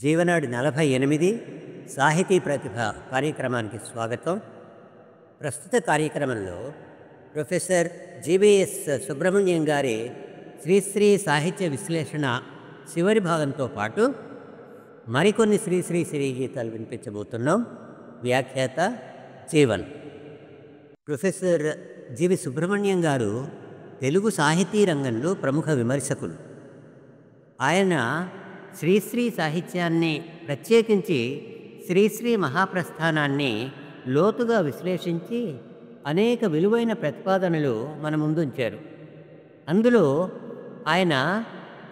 జీవనాడి 48 సాహితీ ప్రతిభ కార్యక్రమానికి స్వాగతం. ప్రస్తుత కార్యక్రమంలో ప్రొఫెసర్ జీవీఎస్ సుబ్రహ్మణ్యం గారి శ్రీశ్రీ సాహిత్య విశ్లేషణ చివరి భాగంతో పాటు మరికొన్ని శ్రీ గీతాలు వినిపించబోతున్నాం. వ్యాఖ్యాత జీవన్. ప్రొఫెసర్ జీవి సుబ్రహ్మణ్యం గారు తెలుగు సాహితీ రంగంలో ప్రముఖ విమర్శకులు. ఆయన శ్రీశ్రీ సాహిత్యాన్ని, ప్రత్యేకించి శ్రీశ్రీ మహాప్రస్థానాన్ని లోతుగా విశ్లేషించి అనేక విలువైన ప్రతిపాదనలు మన ముందుంచారు. అందులో ఆయన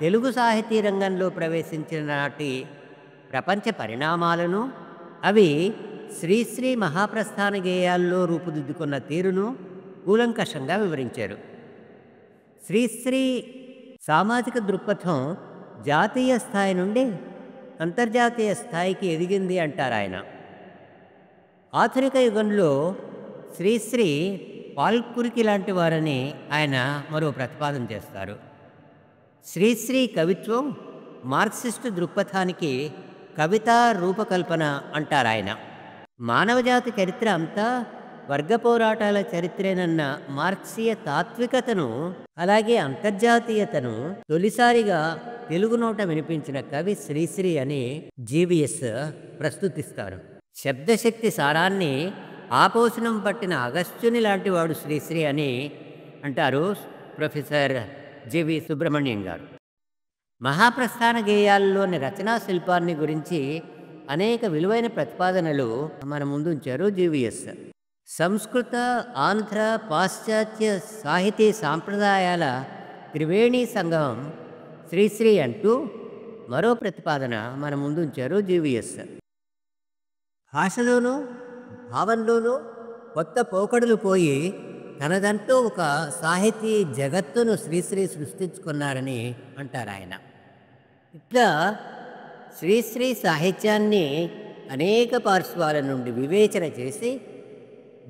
తెలుగు సాహితీ రంగంలో ప్రవేశించిన నాటి ప్రపంచ పరిణామాలను, అవి శ్రీశ్రీ మహాప్రస్థాన గేయాల్లో రూపుదిద్దుకున్న తీరును కూలంకషంగా వివరించారు. శ్రీశ్రీ సామాజిక దృక్పథం జాతీయ స్థాయి నుండి అంతర్జాతీయ స్థాయికి ఎదిగింది అంటారు ఆయన. ఆధునిక యుగంలో శ్రీశ్రీ పాల్కురికి లాంటి వారని ఆయన మరో ప్రతిపాదన చేస్తారు. శ్రీశ్రీ కవిత్వం మార్క్సిస్టు దృక్పథానికి కవితా రూపకల్పన అంటారు ఆయన. మానవజాతి చరిత్ర అంతా వర్గ పోరాటాల చరిత్రేనన్న మార్క్సీయ తాత్వికతను, అలాగే అంతర్జాతీయతను తొలిసారిగా తెలుగు నోట వినిపించిన కవి శ్రీశ్రీ అని జీవీఎస్ ప్రస్తుతిస్తారు. శబ్దశక్తి సారాన్ని ఆపోషణం పట్టిన అగస్త్యుని లాంటివాడు శ్రీశ్రీ అని అంటారు ప్రొఫెసర్ జీవి సుబ్రహ్మణ్యం గారు. మహాప్రస్థాన గేయాల్లోని రచనా శిల్పాన్ని గురించి అనేక విలువైన ప్రతిపాదనలు మన ముందుంచారు జీవీఎస్. సంస్కృత, ఆంధ్ర, పాశ్చాత్య సాహితీ సాంప్రదాయాల త్రివేణి సంగమం శ్రీశ్రీ అంటూ మరో ప్రతిపాదన మన ముందుంచారు జీవీఎస్. భాషలోనూ భావంలోనూ కొత్త పోకడులు పోయి తనదంటూ ఒక సాహితీ జగత్తును శ్రీశ్రీ సృష్టించుకున్నారని అంటారు ఆయన. ఇట్లా శ్రీశ్రీ సాహిత్యాన్ని అనేక పార్శ్వాల నుండి వివేచన చేసి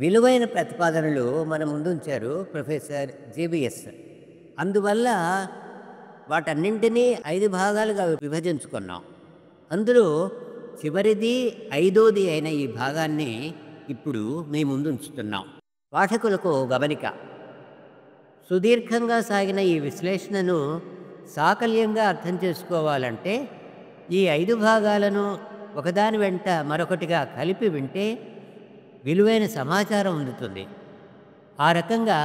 విలువైన ప్రతిపాదనలు మన ముందుంచారు ప్రొఫెసర్ జీవీఎస్. అందువల్ల వాటన్నింటినీ 5 భాగాలుగా విభజించుకున్నాం. అందులో చివరిది 5వది అయిన ఈ భాగాన్ని ఇప్పుడు మీ ముందుంచుతున్నాం. పాఠకులకు గమనిక. సుదీర్ఘంగా సాగిన ఈ విశ్లేషణను సాకల్యంగా అర్థం చేసుకోవాలంటే ఈ 5 భాగాలను ఒకదాని వెంట మరొకటిగా కలిపి వింటే విలువైన సమాచారం అందుతుంది. ఆ రకంగా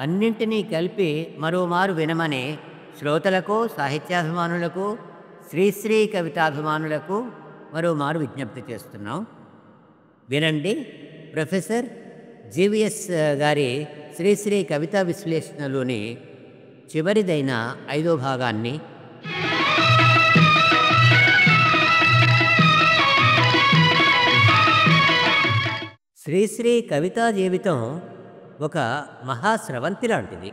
అన్నింటినీ కలిపి మరోమారు వినమని శ్రోతలకు, సాహిత్యాభిమానులకు, శ్రీశ్రీ కవితాభిమానులకు మరోమారు విజ్ఞప్తి చేస్తున్నాం. వినండి ప్రొఫెసర్ జీవీఎస్ గారి శ్రీశ్రీ కవితా విశ్లేషణలోని చివరిదైన 5వ భాగాన్ని. శ్రీశ్రీ కవితా జీవితం ఒక మహాస్రవంతి లాంటిది.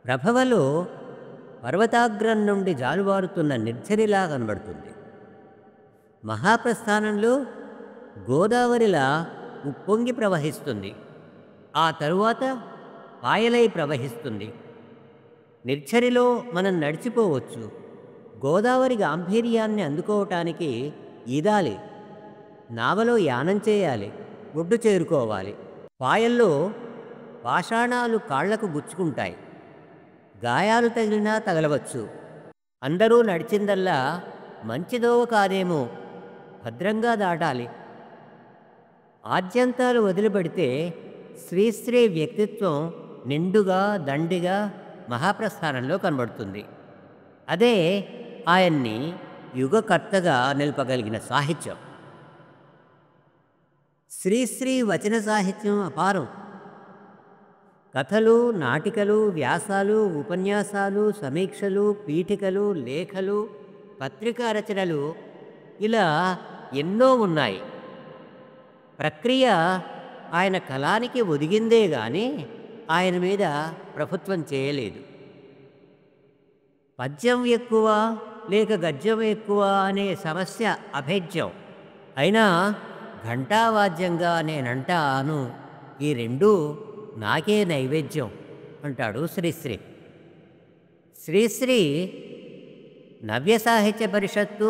ప్రభవలో పర్వతాగ్రం నుండి జాలువారుతున్న నిర్ఝరిలా కనబడుతుంది. మహాప్రస్థానంలో గోదావరిలా ఉప్పొంగి ప్రవహిస్తుంది. ఆ తరువాత పాయలై ప్రవహిస్తుంది. నిర్ఝరిలో మనం నడిచిపోవచ్చు. గోదావరి గాంభీర్యాన్ని అందుకోవటానికి ఈదాలి, నావలో యానం చేయాలి, ఒడ్డు చేరుకోవాలి. పాయల్లో పాషాణాలు కాళ్లకు గుచ్చుకుంటాయి, గాయాలు తగిలినా తగలవచ్చు. అందరూ నడిచిందల్లా మంచిదోవ కాదేమో, భద్రంగా దాటాలి. ఆద్యంతాలు వదిలిపెడితే శ్రీశ్రీ వ్యక్తిత్వం నిండుగా, దండిగా మహాప్రస్థానంలో కనబడుతుంది. అదే ఆయన్ని యుగకర్తగా నిలపగలిగిన సాహిత్యం. శ్రీశ్రీ వచన సాహిత్యం అపారం. కథలు, నాటికలు, వ్యాసాలు, ఉపన్యాసాలు, సమీక్షలు, పీఠికలు, లేఖలు, పత్రికా రచనలు, ఇలా ఎన్నో ఉన్నాయి. ప్రక్రియ ఆయన కలానికి ఒదిగిందే గాని ఆయన మీద ప్రభుత్వం చేయలేదు. పద్యం ఎక్కువ లేక గద్యం ఎక్కువ అనే సమస్య అభేద్యం. అయినా ఘంటావాద్యంగా నేనంటాను, ఈ రెండూ నాకే నైవేద్యం అంటాడు శ్రీశ్రీ. శ్రీశ్రీ నవ్య సాహిత్య పరిషత్తు,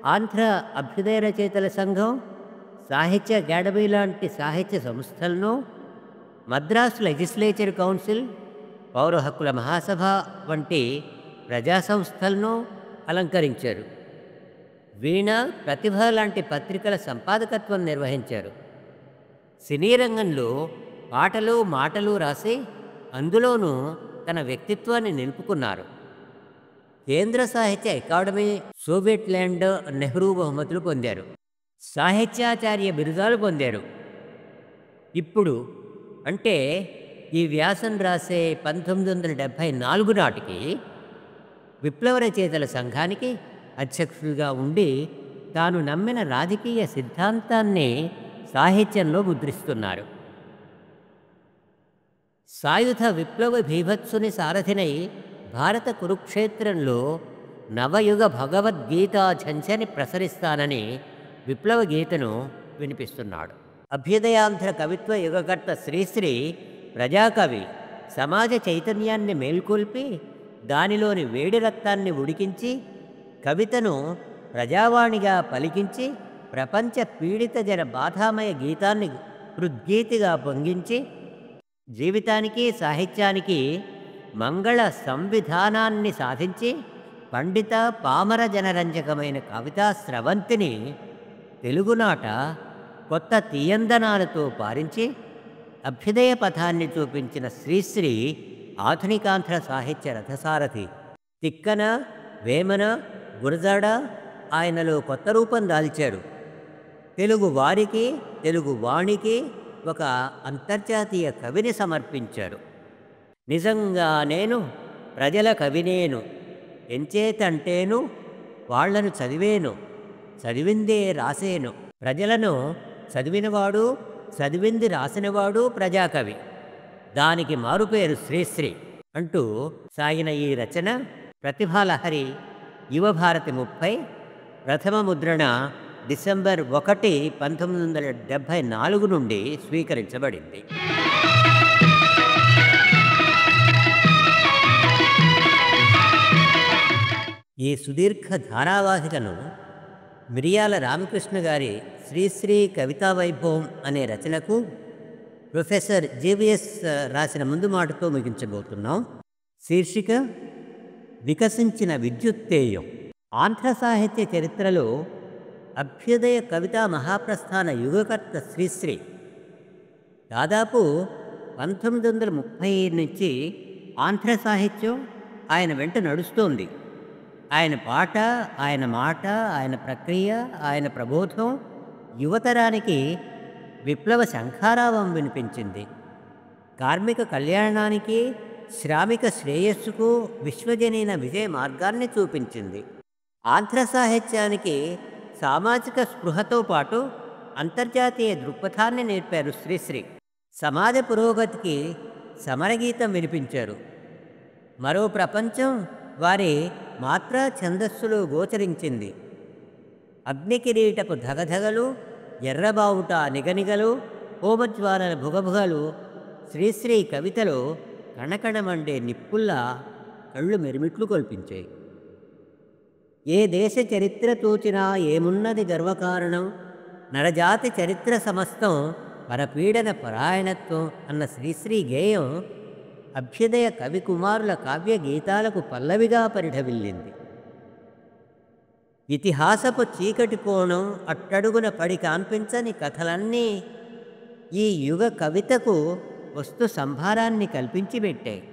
ఆంధ్ర అభ్యుదయ రచయితల సంఘం, సాహిత్య అకాడమీ లాంటి సాహిత్య సంస్థలను, మద్రాసు లెజిస్లేచర్ కౌన్సిల్, పౌర హక్కుల మహాసభ వంటి ప్రజా సంస్థలను అలంకరించారు. వీణ, ప్రతిభ లాంటి పత్రికల సంపాదకత్వం నిర్వహించారు. సినీ రంగంలో పాటలు, మాటలు రాసి అందులోనూ తన వ్యక్తిత్వాన్ని నిలుపుకున్నారు. కేంద్ర సాహిత్య అకాడమీ, సోవియట్ ల్యాండ్ నెహ్రూ బహుమతులు పొందారు. సాహిత్యాచార్య బిరుదాలు పొందారు. ఇప్పుడు అంటే ఈ వ్యాసం రాసే 1974 నాటికి విప్లవ రచయితల సంఘానికి అధ్యక్షుడిగా ఉండి తాను నమ్మిన రాజకీయ సిద్ధాంతాన్ని సాహిత్యంలో ముద్రిస్తున్నారు. సాయుధ విప్లవ భీభత్సుని సారథినై భారత కురుక్షేత్రంలో నవయుగ భగవద్గీతా ఝంఝని ప్రసరిస్తానని విప్లవ గీతను వినిపిస్తున్నాడు. అభ్యుదయాంధ్ర కవిత్వ యుగకర్త శ్రీశ్రీ ప్రజాకవి, సమాజ చైతన్యాన్ని మేల్కొల్పి దానిలోని వేడి రక్తాన్ని ఉడికించి కవితను ప్రజావాణిగా పలికించి ప్రపంచ పీడిత జన బాధామయ గీతాన్ని హృద్గీతిగా పొంగించి జీవితానికి సాహిత్యానికి మంగళ సంవిధానాన్ని సాధించి పండిత పామర జనరంజకమైన కవితా స్రవంతిని తెలుగునాట కొత్త తీయందనాలతో పారించి అభ్యుదయ పథాన్ని చూపించిన శ్రీశ్రీ ఆధునికాంధ్ర సాహిత్య రథసారథి. తిక్కన, వేమన, గురజాడ ఆయనలో కొత్త రూపం దాల్చారు. తెలుగు వారికి, తెలుగు వాణికి ఒక అంతర్జాతీయ కవిని సమర్పించారు. నిజంగా నేను ప్రజల కవినేను, ఎంచేతంటేను వాళ్లను చదివేను, చదివిందే రాసేను. ప్రజలను చదివినవాడు, చదివింది రాసినవాడు ప్రజాకవి. దానికి మారుపేరు శ్రీశ్రీ అంటూ సాగిన ఈ రచన ప్రతిభాలహరి యువభారతి 30, ప్రథమ ముద్రణ డిసెంబర్ 1, 1974 నుండి స్వీకరించబడింది. ఈ సుదీర్ఘ ధారావాహికను మిరియాల రామకృష్ణ గారి శ్రీశ్రీ కవితా వైభవం అనే రచనకు ప్రొఫెసర్ జేవిఎస్ రాసిన ముందు మాటతో ముగించబోతున్నాం. శీర్షిక వికసించిన విద్యుత్తేయం. ఆంధ్ర సాహిత్య చరిత్రలో అభ్యుదయ కవితా మహాప్రస్థాన యుగకర్త శ్రీశ్రీ. దాదాపు 1930 నుంచి ఆంధ్ర సాహిత్యం ఆయన వెంట నడుస్తోంది. ఆయన పాట, ఆయన మాట, ఆయన ప్రక్రియ, ఆయన ప్రబోధం యువతరానికి విప్లవ శంఖారావం వినిపించింది. కార్మిక కళ్యాణానికి, శ్రామిక శ్రేయస్సుకు విశ్వజనీన విజయ మార్గాన్ని చూపించింది. ఆంధ్ర సాహిత్యానికి సామాజిక స్పృహతో పాటు అంతర్జాతీయ దృక్పథాన్ని నేర్పారు శ్రీశ్రీ. సమాజ పురోగతికి సమరగీతం వినిపించారు. మరో ప్రపంచం వారి మాత్రా ఛందస్సులో గోచరించింది. అగ్నికిరీటపు ధగధగలు, ఎర్రబావుట నిగనిగలు, హోమజ్వాలల భుగభుగలు శ్రీశ్రీ కవితలో కణకణమండే నిప్పుల్లా కళ్ళు మెరిమిట్లు కొల్పించాయి. ఏ దేశ చరిత్ర తూచినా ఏమున్నది గర్వకారణం, నరజాతి చరిత్ర సమస్తం పరపీడన పరాయణత్వం అన్న శ్రీశ్రీ గేయం అభ్యుదయ కవికుమారుల కావ్య గీతాలకు పల్లవిగా పరిఢవిల్లింది. ఇతిహాసపు చీకటి కోణం అట్టడుగున పడి కాన్పించని కథలన్నీ ఈ యుగ కవితకు వస్తు సంభారాన్ని కల్పించి పెట్టాయి.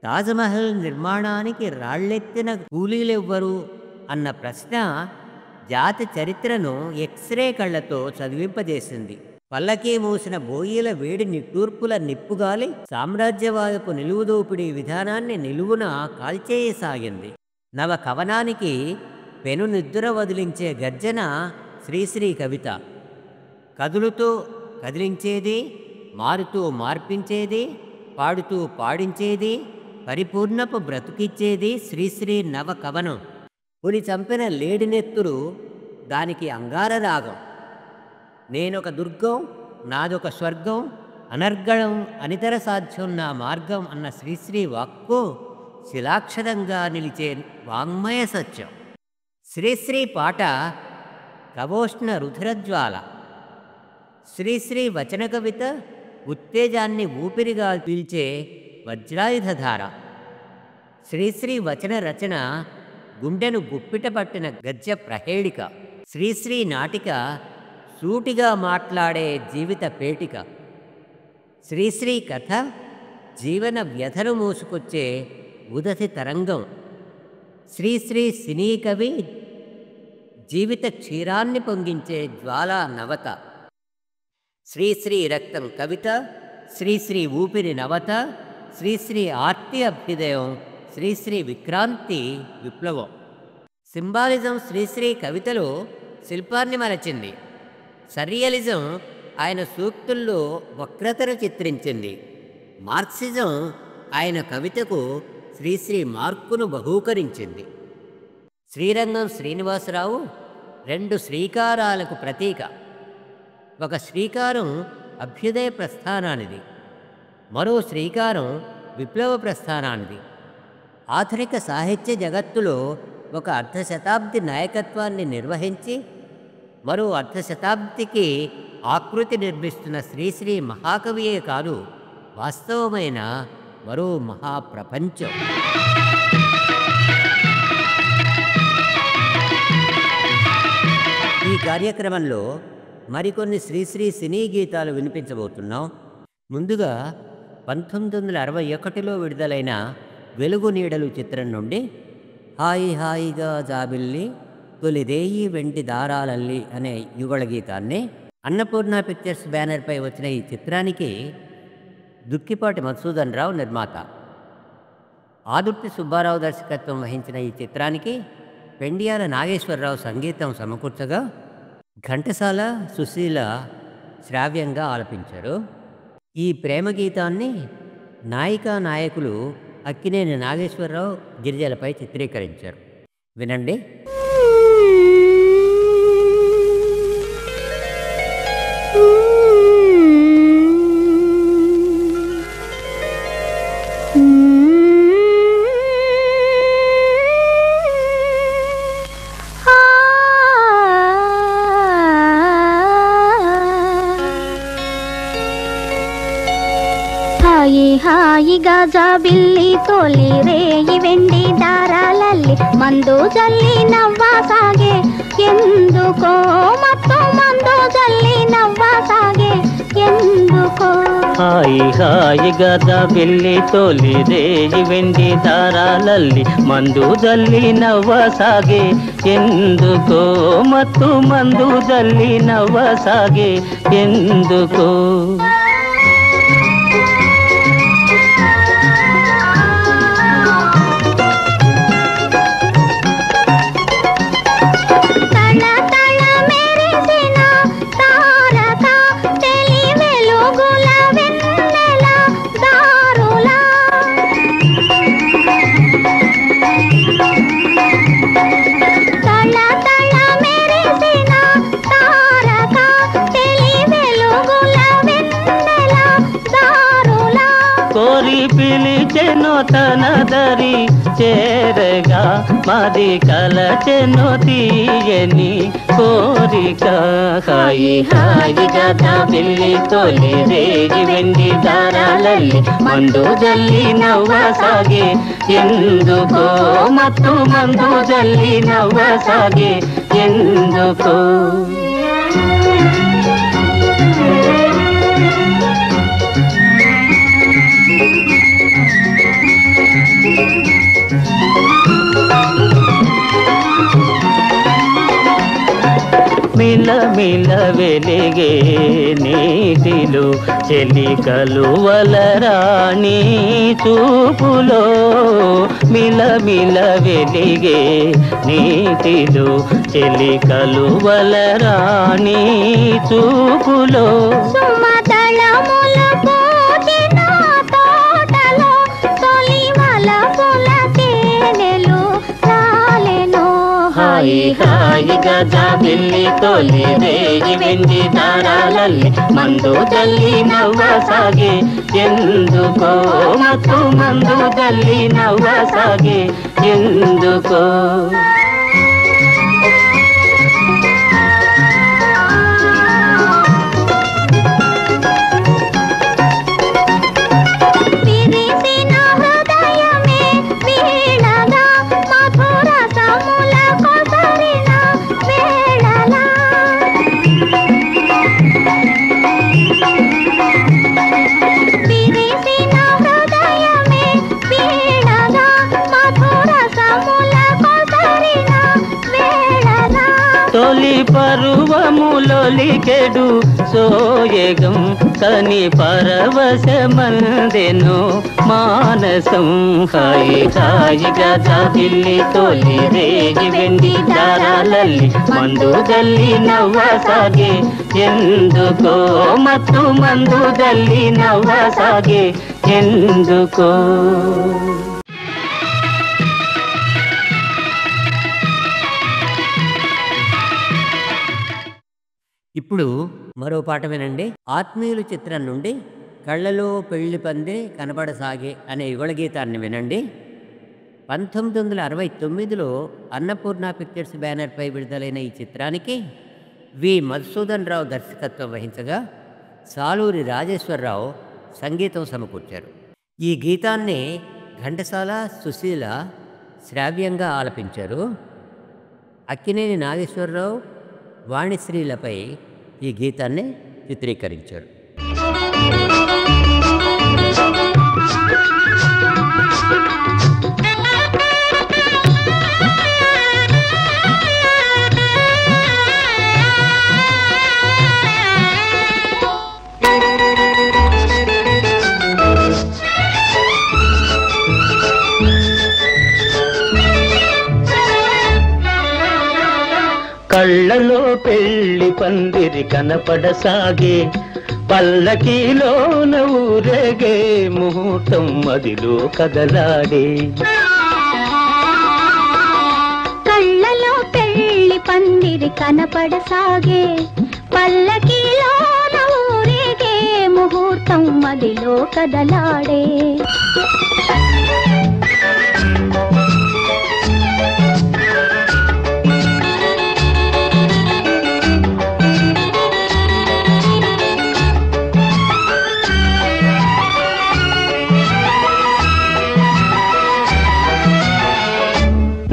తాజ్మహల్ నిర్మాణానికి రాళ్లెత్తిన కూలీలెవ్వరు అన్న ప్రశ్న జాతి చరిత్రను ఎక్స్రే కళ్లతో చదివింపజేసింది. పల్లకీ మూసిన బోయిల వేడి నిట్టూర్పుల నిప్పుగాలి సామ్రాజ్యవాదపు నిలువుదోపిడీ విధానాన్ని నిలువున కాల్చేయసాగింది. నవ కవనానికి పెను నిద్ర వదిలించే గర్జన శ్రీశ్రీ కవిత. కదులుతూ కదిలించేది, మారుతూ మార్పించేది, పాడుతూ పాడించేది, పరిపూర్ణపు బ్రతుకిచ్చేది శ్రీశ్రీ నవ కవనం. పులి చంపిన లేడినెత్తురు దానికి అంగార రాగం. నేనొక దుర్గం, నాదొక స్వర్గం, అనర్గళం అనితర సాధ్యం నా మార్గం అన్న శ్రీశ్రీ వాక్కు శిలాక్షరంగా నిలిచే వాంగ్మయ సత్యం. శ్రీశ్రీ పాట కవోష్ణ రుధిరజ్వాల. శ్రీశ్రీ వచన కవిత ఉత్తేజాన్ని ఊపిరిగా పీల్చే వజ్రాయుధధార. శ్రీశ్రీ వచన రచన గుండెను గుప్పిట పట్టిన గద్య ప్రహేళిక. శ్రీశ్రీ నాటిక సూటిగా మాట్లాడే జీవిత పేటిక. శ్రీశ్రీ కథ జీవన వ్యధను మూసుకొచ్చే ఉదతి తరంగం. శ్రీశ్రీ సినీ కవి జీవిత క్షీరాన్ని పొంగించే జ్వాలా నవత. శ్రీశ్రీ రక్తం కవిత, శ్రీశ్రీ ఊపిరి నవత, శ్రీశ్రీ ఆర్తి అభ్యుదయం, శ్రీశ్రీ విక్రాంతి విప్లవం. సింబాలిజం శ్రీశ్రీ కవితలో శిల్పాన్ని మరచింది. సర్రియలిజం ఆయన సూక్తుల్లో వక్రతను చిత్రించింది. మార్క్సిజం ఆయన కవితకు శ్రీశ్రీ మార్కును బహూకరించింది. శ్రీరంగం శ్రీనివాసరావు రెండు శ్రీకారాలకు ప్రతీక. ఒక శ్రీకారం అభ్యుదయ ప్రస్థానానిది, మరో శ్రీకారం విప్లవ ప్రస్థానానిది. ఆధునిక సాహిత్య జగత్తులో ఒక అర్ధశతాబ్ది నాయకత్వాన్ని నిర్వహించి మరో అర్ధశతాబ్దికి ఆకృతి నిర్మిస్తున్న శ్రీశ్రీ మహాకవియే కాదు, వాస్తవమైన మరో మహాప్రపంచం. ఈ కార్యక్రమంలో మరికొన్ని శ్రీశ్రీ సినీ గీతాలు వినిపించబోతున్నాం. ముందుగా 1961లో విడుదలైన వెలుగు నీడలు చిత్రం నుండి హాయి హాయిగా జాబిల్లి తొలిదేయి వెండి దారాలల్లి అనే యుగళ గీతాన్ని. అన్నపూర్ణ పిక్చర్స్ బ్యానర్పై వచ్చిన ఈ చిత్రానికి దుక్కిపాటి మధుసూదన్ రావు నిర్మాత. ఆదుర్తి సుబ్బారావు దర్శకత్వం వహించిన ఈ చిత్రానికి పెండియాల నాగేశ్వరరావు సంగీతం సమకూర్చగా ఘంటసాల, సుశీల శ్రావ్యంగా ఆలపించారు. ఈ ప్రేమ గీతాన్ని నాయికా నాయకులు అక్కినేని నాగేశ్వరరావు, గిరిజలపై చిత్రీకరించారు. వినండి. హాయిగా జాబిల్లి తోలి రేయి వెండి దారాలల్లి మందు జల్లి నవ్వసాగే ఎందుకో మత్తు మందు జల్లి నవ్వసాగే ఎందుకో. హాయిగా జాబిల్లి తోలి రేయి వెండి దారాలల్లి మందు జల్లి నవ్వసాగే ఎందుకో మత్తు మందు జల్లి నవ్వసాగే ఎందుకో. పిలిచెను తన దరి చేరగా మాది కలచెను తీయని కోరిక. హాయిగా జాబిల్లి తోలి రేగి వెండి దారాలల్లి మందు జల్లి నవ్వసాగే ఎందుకో మత్తు మందు జల్లి నవ్వసాగే ఎందుకో. మిలమిల వెలిగే నీటిలో చెలికలు వలరాణి చూపులో. మిలమిల వెలిగే నీటిలో చెలికలు వలరాణి చూపులో. హాయిగా జాబిల్లి తోలి రేగి వెండి దారాలల్లి మందు జల్లి నవ్వసాగే ఎందుకో మత్తు మందు జల్లి నవ్వసాగే ఎందుకో. పరువములొలికెడు సోయగం కని పరవశమందెను మానసం. హాయి హాయిగా జాబిల్లి తోలి రేగి వెండి దారాలల్లి మందు జల్లి నవ్వసాగే ఎందుకో మత్తు మందు జల్లి నవ్వసాగే ఎందుకో. ఇప్పుడు మరో పాట వినండి. ఆత్మీయులు చిత్రం నుండి కళ్ళలో పెళ్లి పందే కనబడసాగే అనే యుగళ గీతాన్ని వినండి. 1969లో అన్నపూర్ణ పిక్చర్స్ బ్యానర్పై విడుదలైన ఈ చిత్రానికి వి మధుసూదన్ రావు దర్శకత్వం వహించగా సాలూరి రాజేశ్వరరావు సంగీతం సమకూర్చారు. ఈ గీతాన్ని ఘంటసాల, సుశీల శ్రావ్యంగా ఆలపించారు. అక్కినేని నాగేశ్వరరావు, వాణిశ్రీలపై ఈ గీతాన్ని చిత్రీకరించారు. కళ్ళలో పెళ్లి పందిరి కనపడసాగే పల్లకీలోన ఊరేగే ముహూర్తం మదిలో కదలాడే. కళ్ళలో పెళ్లి పందిరి కనపడసాగే పల్లకీలోన ఊరేగే ముహూర్తం మదిలో కదలాడే.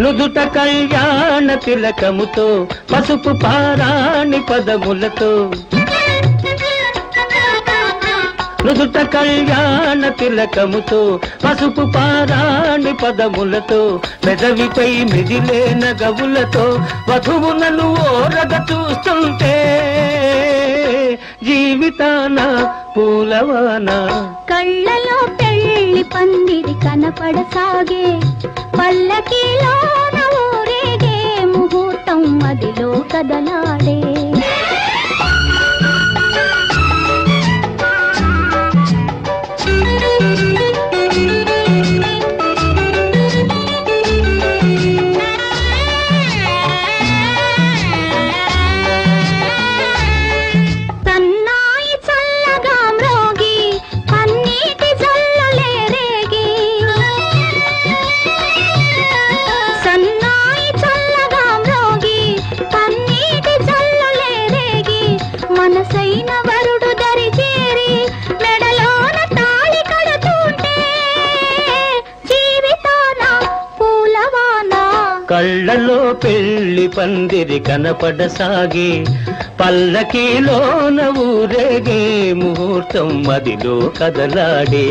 నుదుట కళ్యాణ తిలకముతో పసుపు పారాణి పదములతో, నుదుట కళ్యాణ తిలకముతో పసుపు పారాణి పదములతో పెదవిపై మిదిలే నగవులతో వధువులను ఓరగ చూస్తుంటే జీవితాన పూలవాన. కళ్ళలో పెళ్లి పందిరి కనపడసాగే పల్లకీలోన ఊరేగే ముహూర్తం మదిలో కదలాడే. మనసైన వరుడు దరి చేరి మెడలోన తాళి కడుతుంటే జీవితాన పూలవాన. కళ్ళలో పెళ్లి పందిరి కనపడసాగే పల్లకీలోన ఊరేగే ముహూర్తం మదిలో కదలాడే.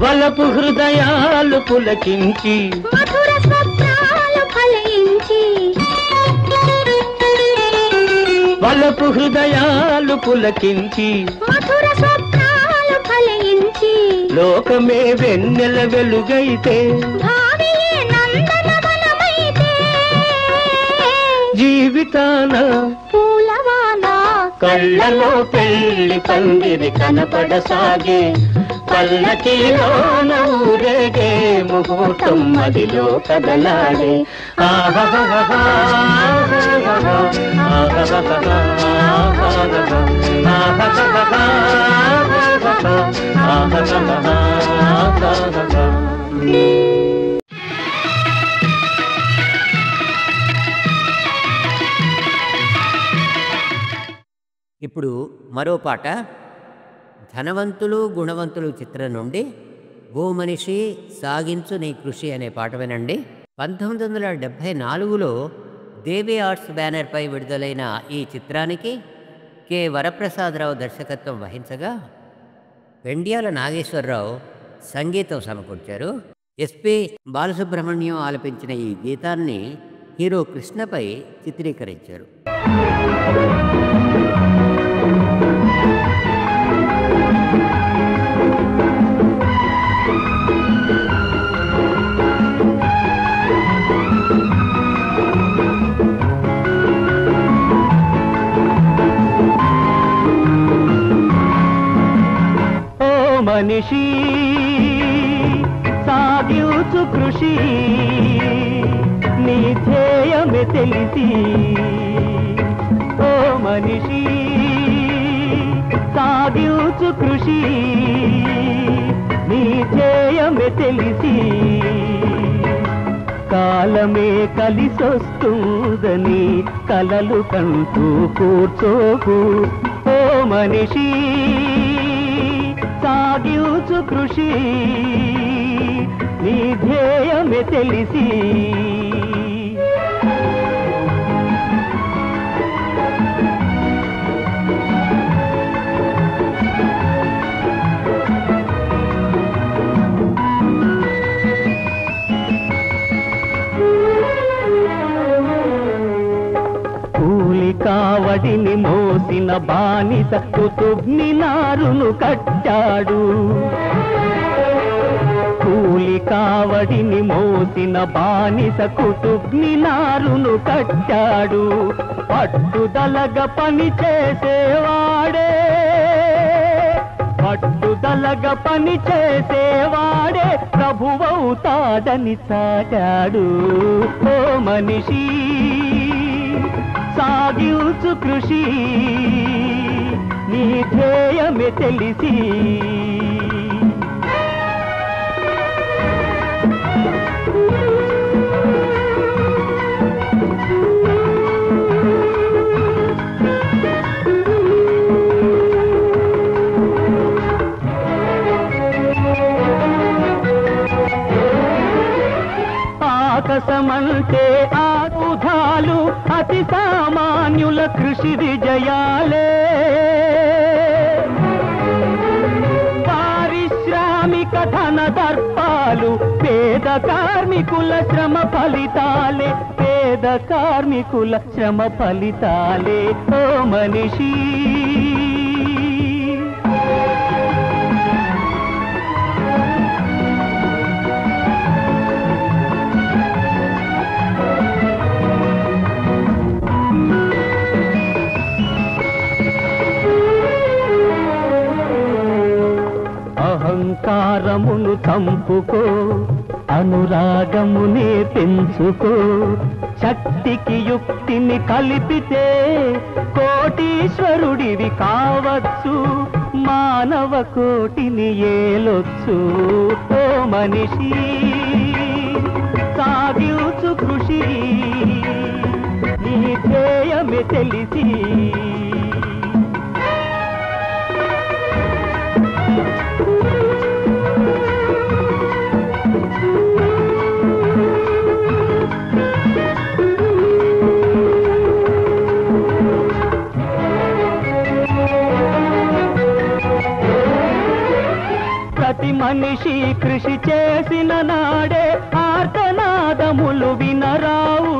వలపు హృదయాలు పులకించి మధుర స్వప్నాలు ఫలించి, వలపు హృదయాలు పులకించి మధుర స్వప్నాలు ఫలించి లోకమే వెన్నెల వెలుగైతే భావియే నందనవనమైతే జీవితాన పూలవాన. కళ్ళలో పెళ్లి పందిరి కనపడసాగే పల్లకీలోన ఊరేగే ముహూర్తం మదిలో కదలాడే. ఆహాహా ఇప్పుడు మరో పాట ధనవంతులు గుణవంతులు చిత్రం నుండి ఓ మనిషి సాగించు నీ కృషి అనే పాట వినండి. 1974లో దేవి ఆర్ట్స్ బ్యానర్పై విడుదలైన ఈ చిత్రానికి కె వరప్రసాదరావు దర్శకత్వం వహించగా పెండ్యాల నాగేశ్వరరావు సంగీతం సమకూర్చారు. ఎస్పి బాలసుబ్రహ్మణ్యం ఆలపించిన ఈ గీతాన్ని హీరో కృష్ణపై చిత్రీకరించారు. మనిషి సాగించు కృషి నీ ధ్యేయమే తెలిసి, ఓ మనిషి సాగించు కృషి నీ ధ్యేయమే తెలిసి, కాలమే కలిసొస్తుందని కలలు కంటూ కూర్చోకు, ఓ మనిషి సాగించు కృషి నీ ధ్యేయమే తెలిసి. కావడిని మోసిన బానిస కుతుబ్ మినారును కట్టాడు, కూలి కావడిని మోసిన బానిస కుతుబ్ మినారును కట్టాడు, పట్టుదలగా పని చేసేవాడే, పట్టుదలగా పని చేసేవాడే ప్రభువవుతాడని సాగాడు, ఓ మనిషి సాగించు కృషి నీ ధ్యేయమే తెలిసి. ఆకాశమంటే ఆయుధాలు అతి సామాన్యుల కృషి విజయాలే, పారిశ్రామిక ధన దర్పాలు పేద కార్మికుల శ్రమ ఫలితాలే, పేద కార్మికుల శ్రమ ఫలితాలే, ఓ మనిషి అహంకారమును చంపుకో, అనురాగమునే పెంచుకో, శక్తికి యుక్తిని కలిపితే కోటీశ్వరుడివి కావచ్చు, మానవ కోటిని ఏలొచ్చు, ఓ మనిషి సాగించు కృషి నీ ధ్యేయమే తెలిసి. ప్రతి మనిషి కృషి చేసిన నాడే ఆర్తనాదములు వినరావు,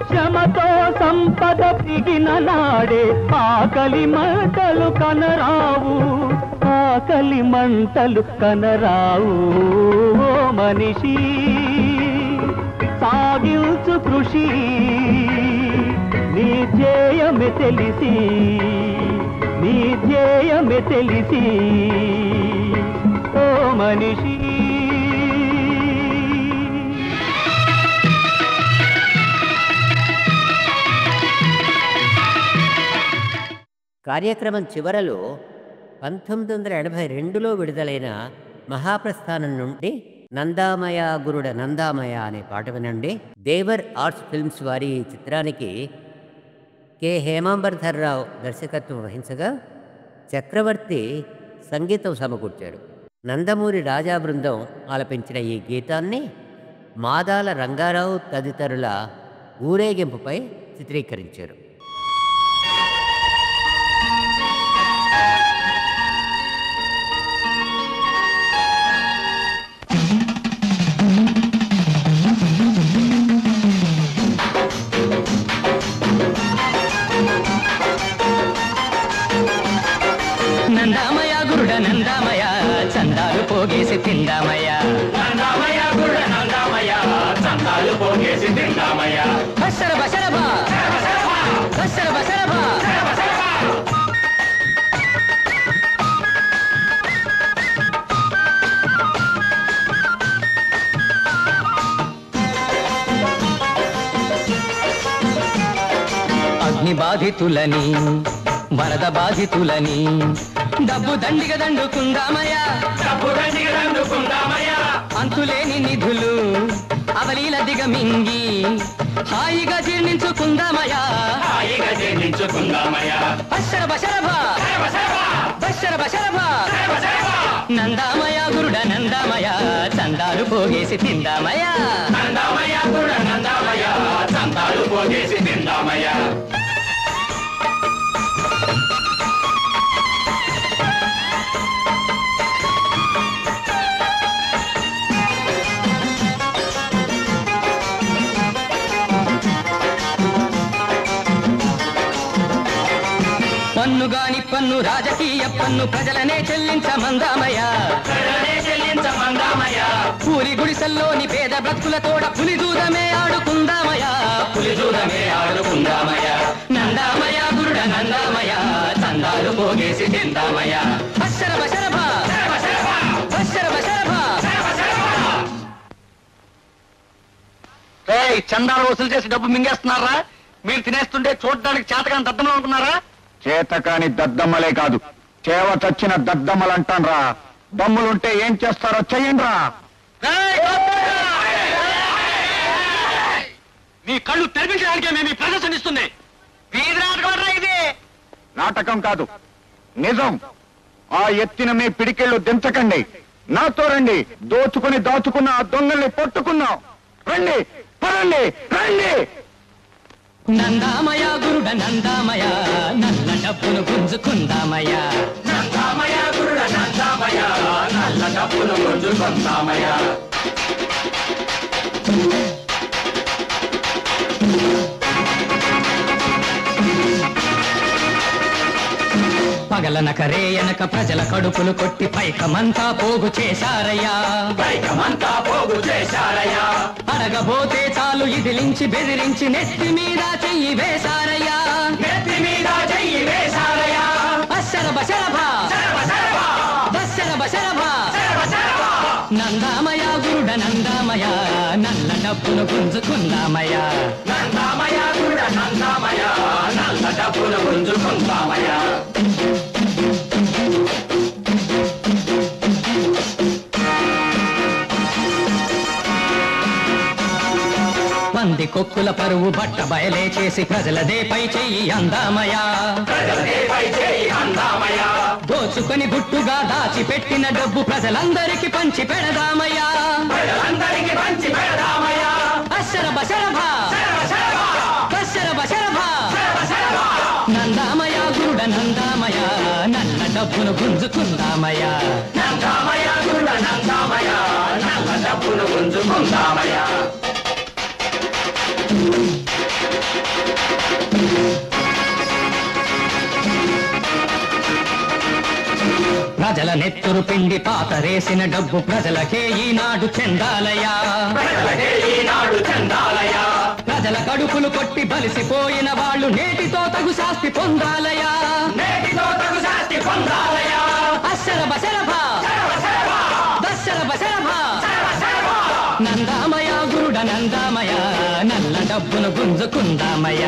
శ్రమతో సంపద పిగిన నాడే ఆకలి మంటలు కనరావు, ఆకలి మంటలు కనరావు, ఓ మనిషి సాగించు కృషి నీ ధ్యేయమే తెలిసి, నీ ధ్యేయమే తెలిసి, ఓ మనిషి. కార్యక్రమం చివరలో 1982లో విడుదలైన మహాప్రస్థానం నుండి నందామయ గురుడ నందామయ అనే పాట వినండి. దేవర్ ఆర్ట్స్ ఫిల్మ్స్ వారి ఈ చిత్రానికి కె హేమాంబర్ధర్రావు దర్శకత్వం వహించగా చక్రవర్తి సంగీతం సమకూర్చాడు. నందమూరి రాజా బృందం ఆలపించిన ఈ గీతాన్ని మాదాల రంగారావు తదితరుల ఊరేగింపుపై చిత్రీకరించారు. నందామయ గురుడ నందామయ చందాలు పోగేసి తిందామయ, నందామయ గురుడ నందామయ చందాలు పోగేసి తిందామయ. బసర బసరబా బసర బసరబా అగ్ని బాధితులని వరద బాధితులని డబ్బు దండిగ దండుకుందామయ్యా, డబ్బు దండిగ దండుకుందామయ్యా. అంతులేని నిధులు అవలీల దిగమింగి హాయిగా జీర్ణించుకుందామయ్యా, హాయిగా జీర్ణించుకుందామయ్యా. బసర బసరభా బసర బసరభా నందామయ గురుడ నందామయ చందాలు పోగేసి తిందామయ్యా, నందామయ గురుడ నందామయ చందాలు పోగేసి తిందామయ్యా. పన్నుగాని పన్ను రాజకీయ పన్ను ప్రజలనే చెల్లించమందామయ, ప్రజలనే చెల్లించమందామయ. పూరి గుడిసెల్లోని పేద బ్రతుకులతోడ పులిదూరమే ఆడుకుందామయ, పులిదూరమే ఆడుకుందామయ. నందామయ గురుడ నందామయ చందాలు పోగేసి తిందామయ. బసర బసరభా బసర బసరభా చందాలు వసూలు చేసి డబ్బు మింగేస్తున్నారా? మీరు తినేస్తుంటే చూడడానికి చేతకాని దద్దమ్మలు అనుకున్నారా? చేతకాని దద్దమ్మలే కాదు, చేవ చచ్చిన దద్దమ్మలంటాన్రా. దమ్ములుంటే ఏం చేస్తారో చెయ్యండ్రా. మీ కళ్ళు తెరిపించడానికే మేము ప్రదర్శనిస్తుంది. ఇది నాటకం కాదు, నిజం. ఆ ఎత్తిన మీ పిడికెళ్ళు దించకండి, నాతో రండి. దోచుకుని దాచుకున్న ఆ దొంగల్ని పట్టుకున్నాం. రండి పరండి రండి. నందామయ గురుడ నందామయ నల్ల డబ్బును గుంజుకుందామయ, నందామయ గురుడ నందామయ నల్ల డబ్బును గుంజుకుందామయ. పగలనక రేయనక ప్రజల కడుపులు కొట్టి పైకమంతా పోగు చేశారయ్యా, పైకమంతా పోగు చేశారయ్యా. అడగబోతే చాలు ఇదిలించి బెదిరించి నెత్తి మీద చెయ్యి వేశారయ్యా, నెత్తి మీద చెయ్యి వేశారయ్యా. బసర బసరభా బసర బసరభా నందామయ గురుడ నందామయ నల్ల డబ్బును గుంజుకుందామయ, నందామయ గురుడ నందామయ నల్ల డబ్బును గుంజుకుందామయ. పంది కొక్కుల పరువు బట్ట బయలే చేసి ప్రజలదే పై చెయ్యి అందామయా, ప్రజలదే పై చెయ్యి అందామయా. దోచుకొని గుట్టుగా దాచిపెట్టిన డబ్బు ప్రజలందరికీ పంచి పెడదామయ్యా, ప్రజలందరికీ పంచి పెడదామయ్యా. బసర బసరభా బసర బసరభా నందామయ గురుడ నందామయ నల్ల డబ్బును గుంజుకుందామయ, నందామయ గురుడ నందామయ నల్ల డబ్బును గుంజుకుందామయ. ప్రజల నెత్తురు పిండి పాతరేసిన డబ్బు ప్రజలకే ఈనాడు చెందాలయా, ప్రజలకే ఈనాడు చెందాలయా. ప్రజల కడుపులు కొట్టి బలిసిపోయిన వాళ్ళు నేటితో తగు శాస్తి పొందాలయా, నేటితో తగు శాస్తి పొందాలయా. అసర బసరభా బసర బసరభా నందామయ గురుడ నందామయ నల్ల డబ్బును గుంజుకుందామయ,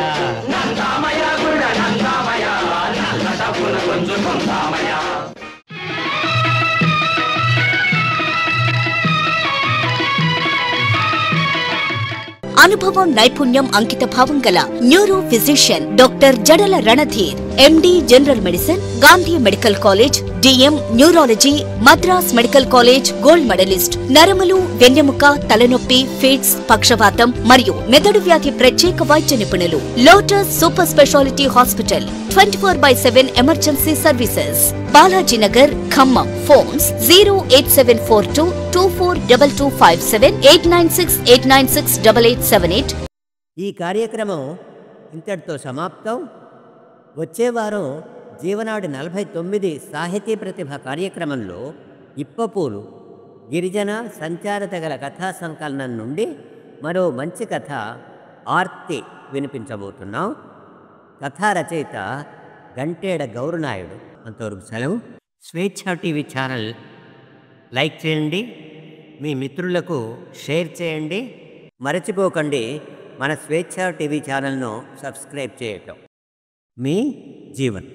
నందామయ గురుడ నందామయ నల్ల డబ్బును గుంజుకుందామయ. అనుభవం నైపుణ్యం అంకిత భావం గల neuro physician doctor Jadala Ranadheer, MD general medicine, Gandhi medical college, DM neurology, Madras medical college gold medalist, నరములు, వెన్నెముక, తలనొప్పి, ఫిట్స్, పక్షవాతం మరియు మెదడు వ్యాధి ప్రత్యేక వైద్య నిపుణులు. Lotus super speciality hospital 24/7 emergency services. Balaji Nagar, Khammam. Phones 08742 242257 896 ఈ కార్యక్రమం ఇంతటితో సమాప్తం. వచ్చే వారం జీవనాడి 49 సాహితీ ప్రతిభ కార్యక్రమంలో ఇప్పపూలు గిరిజన సంచారత గల కథా సంకలనం నుండి మరో మంచి కథ ఆర్తి వినిపించబోతున్నాం. కథా రచయిత గంటేడ గౌరనాయుడు. అంతవరకు సెలవు. స్వేచ్ఛ టీవీ ఛానల్ లైక్ చేయండి, మీ మిత్రులకు షేర్ చేయండి. మరచిపోకండి మన స్వేచ్ఛ టీవీ ఛానల్ను సబ్స్క్రైబ్ చేయటం. మీ జీవన్.